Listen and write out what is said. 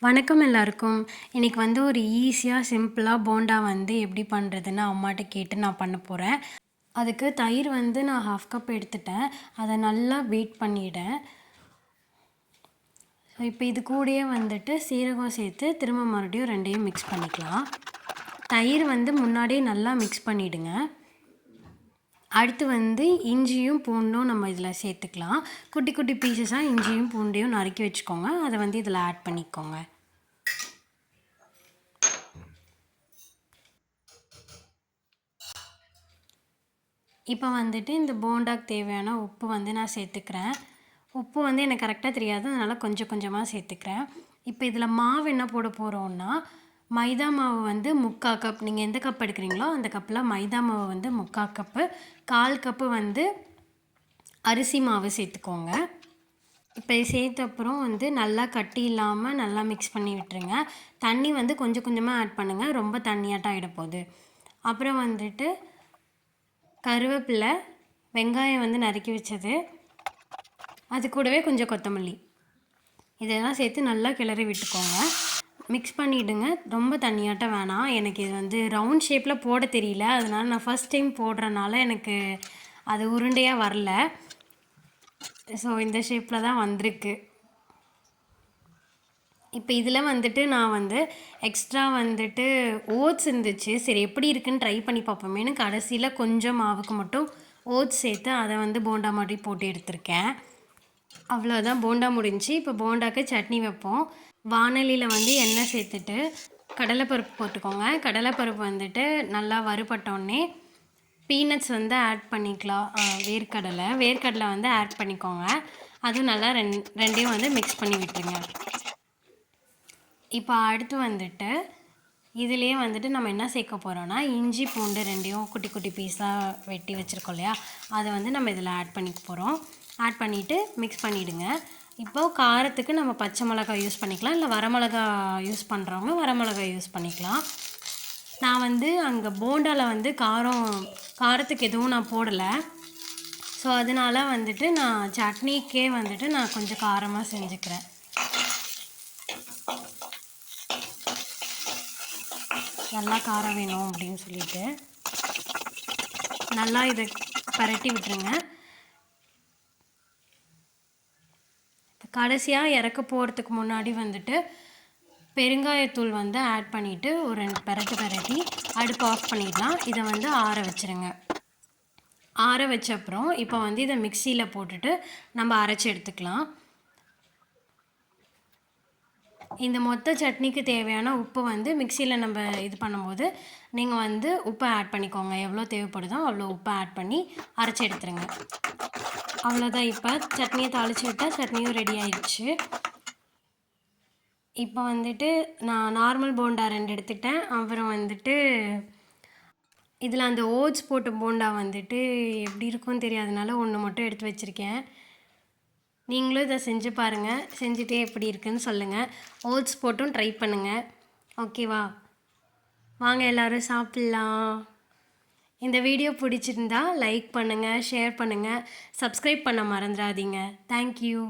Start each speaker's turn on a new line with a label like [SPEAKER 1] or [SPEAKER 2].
[SPEAKER 1] வணக்கம் எல்லாருக்கும். இன்னைக்கு வந்து ஒரு ஈஸியா, சிம்பிளா போண்டா வந்து எப்படி பண்ணுறதுன்னு அம்மாட்ட கேட்டு நான் பண்ண போறேன். அதுக்கு தயிர் வந்து நான் 1/2 கப் எடுத்துட்டேன். அத நல்லா பீட் பண்ணிட்டேன். இப்போ இது கூடயே வந்துட்டு சீரகம் சேர்த்து திரும்ப மறுபடியும் 2யும் மிக்ஸ் பண்ணிக்கலாம். தயிர் வந்து முன்னாடியே நல்லா மிக்ஸ் பண்ணிடுங்க. அடுத்து வந்து இஞ்சியும் பூண்டும் நம்ம இதில் சேர்த்துக்கலாம். குட்டி குட்டி பீசஸாக இஞ்சியும் பூண்டையும் நறுக்கி வச்சுக்கோங்க. அதை வந்து இதில் ஆட் பண்ணிக்கோங்க. இப்போ வந்துட்டு இந்த போண்டாக்கு தேவையான உப்பு வந்து நான் சேர்த்துக்கிறேன். உப்பு வந்து எனக்கு கரெக்டாக தெரியாது, அதனால் கொஞ்சம் கொஞ்சமாக சேர்த்துக்கிறேன். இப்போ இதில் மாவு என்ன போட போகிறோன்னா, மைதா மாவு வந்து 3/4 கப், நீங்கள் எந்த கப் எடுக்கிறீங்களோ அந்த கப்பில் மைதா மாவு வந்து 3/4 கப்பு, 1/4 கப்பு வந்து அரிசி மாவு சேர்த்துக்கோங்க. இப்போ சேர்த்த அப்புறம் வந்து நல்லா கட்டி இல்லாமல் நல்லா மிக்ஸ் பண்ணி விட்டுருங்க. தண்ணி வந்து கொஞ்சம் கொஞ்சமாக ஆட் பண்ணுங்கள், ரொம்ப தண்ணியாட்டம் ஆகிட போகுது. அப்புறம் வந்துட்டு கருவேப்பிலை, வெங்காயம் வந்து நறுக்கி வச்சது, அது கூடவே கொஞ்சம் கொத்தமல்லி, இதெல்லாம் சேர்த்து நல்லா கிளறி விட்டுக்கோங்க. மிக்ஸ் பண்ணிவிடுங்க. ரொம்ப தண்ணியாட்டம் வேணாம். எனக்கு இது வந்து ரவுண்ட் ஷேப்பில் போட தெரியல, அதனால் நான் ஃபஸ்ட் டைம் போடுறனால எனக்கு அது உருண்டையாக வரல. ஸோ இந்த ஷேப்பில் தான் வந்திருக்கு. இப்போ இதில் வந்துட்டு நான் வந்து எக்ஸ்ட்ரா வந்துட்டு ஓட்ஸ் இருந்துச்சு. சரி எப்படி இருக்குன்னு ட்ரை பண்ணி பார்ப்போமேனு கடைசியில் கொஞ்சம் மாவுக்கு மட்டும் ஓட்ஸ் சேர்த்து அதை வந்து போண்டா மாதிரி போட்டு எடுத்திருக்கேன். அவ்வளோதான், போண்டா முடிஞ்சு. இப்போ போண்டாக்கு சட்னி வைப்போம். வானலியில் வந்து எண்ணெய் சேர்த்துட்டு கடலைப்பருப்பு போட்டுக்கோங்க. கடலைப்பருப்பு வந்துட்டு நல்லா வறுபட்டோடனே பீனட்ஸ் வந்து ஆட் பண்ணிக்கலாம். வேர்க்கடலை வந்து ஆட் பண்ணிக்கோங்க. அதுவும் நல்லா ரெண்டையும் வந்து மிக்ஸ் பண்ணி விட்டுருங்க. இப்போ அடுத்து வந்துட்டு இதுலேயே வந்துட்டு நம்ம என்ன சேர்க்க போகிறோன்னா, இஞ்சி பூண்டு 2யும் குட்டி குட்டி பீஸாக வெட்டி வச்சுருக்கோம் இல்லையா, அதை வந்து நம்ம இதில் ஆட் பண்ணிக்க போகிறோம். ஆட் பண்ணிவிட்டு மிக்ஸ் பண்ணிவிடுங்க. இப்போது காரத்துக்கு நம்ம பச்சை மிளகாய் யூஸ் பண்ணிக்கலாம், இல்லை வரமிளகா யூஸ் பண்ணுறவங்க வரமிளகாய் யூஸ் பண்ணிக்கலாம். நான் வந்து அங்கே போண்டாவில் வந்து காரத்துக்கு எதுவும் நான் போடலை. ஸோ அதனால் வந்துட்டு நான் சட்னிக்கே வந்துட்டு நான் கொஞ்சம் காரமாக செஞ்சுக்கிறேன். நல்லா காரம் வேணும் அப்படின்னு சொல்லிட்டு நல்லா இதை பரட்டி விட்டுருங்க. கடைசியாக இறக்க போகிறதுக்கு முன்னாடி வந்துட்டு பெருங்காயத்தூள் வந்து ஆட் பண்ணிவிட்டு ஒரு 2 பரட்டி அடுப்பு ஆஃப் பண்ணிடலாம். இதை வந்து ஆற வச்சுருங்க. ஆற வச்ச அப்புறம் இப்போ வந்து இதை மிக்சியில் போட்டுட்டு நம்ம அரைச்சி எடுத்துக்கலாம். இந்த மொத்த சட்னிக்கு தேவையான உப்பு வந்து மிக்சியில் நம்ம இது பண்ணும்போது நீங்கள் வந்து உப்பை ஆட் பண்ணிக்கோங்க. எவ்வளோ தேவைப்படுதோ அவ்வளோ உப்பை ஆட் பண்ணி அரைச்சி எடுத்துருங்க. அவ்வளோதான். இப்போ சட்னியை தாளித்து விட்டால் சட்னியும் ரெடி ஆயிடுச்சு. இப்போ வந்துட்டு நான் நார்மல் போண்டா 2 எடுத்துக்கிட்டேன். அப்புறம் வந்துட்டு இதில் அந்த ஓட்ஸ் போட்ட போண்டா வந்துட்டு எப்படி இருக்கும்னு தெரியாதனால 1 மட்டும் எடுத்து வச்சுருக்கேன். நீங்களும் இதை செஞ்சு பாருங்கள். செஞ்சுட்டே எப்படி இருக்குன்னு சொல்லுங்கள். ஓட்ஸ் போட்டும் ட்ரை பண்ணுங்கள். ஓகேவா? வாங்க எல்லோரும் சாப்பிட்லாம். இந்த வீடியோ பிடிச்சிருந்தா லைக் பண்ணுங்கள், ஷேர் பண்ணுங்கள், சப்ஸ்கிரைப் பண்ண மறந்துடாதீங்க. தேங்க்யூ.